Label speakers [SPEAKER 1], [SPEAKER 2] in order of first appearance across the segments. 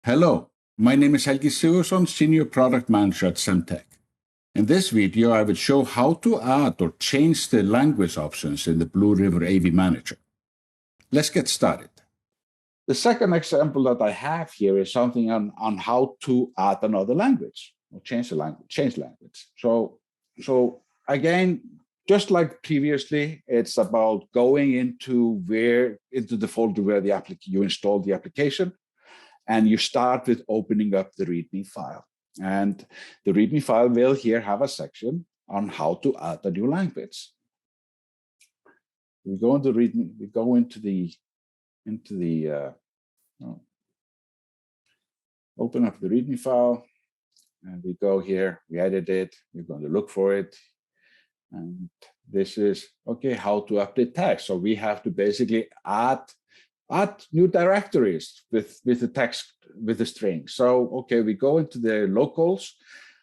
[SPEAKER 1] Hello, my name is Helgi Sigurdsson, Senior Product Manager at Semtech. In this video, I will show how to add or change the language options in the BlueRiver AV Manager. Let's get started. The second example that I have here is something on how to add another language or change language. So again, just like previously, it's about going into the folder where you install the application. And you start with opening up the README file. And the README file will here have a section on how to add a new language. We go into README, we go into the open up the README file, and we go here, we edit it, we're going to look for it. And this is, okay, how to update text. So we have to basically add new directories with the text, with the string. So, okay, we go into the locals.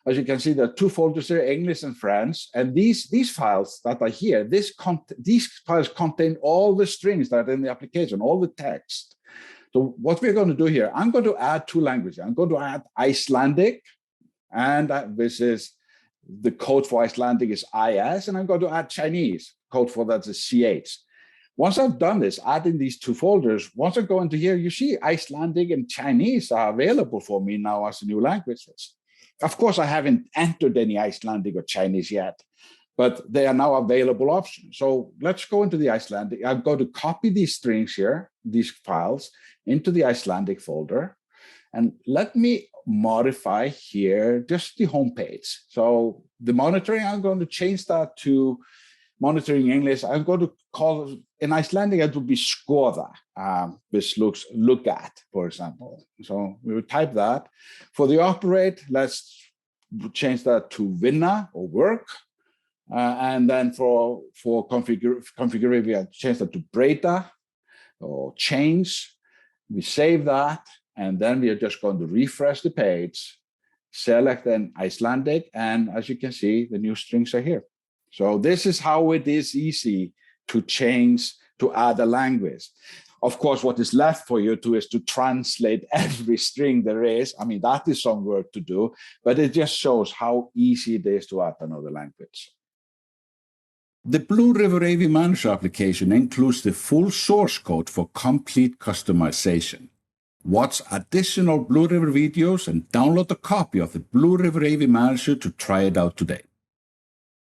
[SPEAKER 1] As you can see, there are two folders here, English and French. And these files that are here, these files contain all the strings that are in the application, all the text. So what we're going to do here, I'm going to add two languages. I'm going to add Icelandic, and this is the code for Icelandic is IS, and I'm going to add Chinese. Code for that is CH. Once I've done this, adding these two folders, once I go into here, you see Icelandic and Chinese are available for me now as new languages. Of course, I haven't entered any Icelandic or Chinese yet, but they are now available options. So let's go into the Icelandic. I'm going to copy these strings here, these files, into the Icelandic folder. And let me modify here just the home page. So the monitoring, I'm going to change that to monitoring English. I'm going to call, in Icelandic, it would be skoða, which looks look at, for example. So we would type that. For the operate, let's change that to vinna or work. And then for configure, we change that to breyta or change. We save that. And then we are just going to refresh the page, select an Icelandic. And as you can see, the new strings are here. So this is how it is easy to change, to add a language. Of course, what is left for you is to translate every string there is. I mean, that is some work to do, but it just shows how easy it is to add another language. The BlueRiver AV Manager application includes the full source code for complete customization. Watch additional BlueRiver videos and download a copy of the BlueRiver AV Manager to try it out today.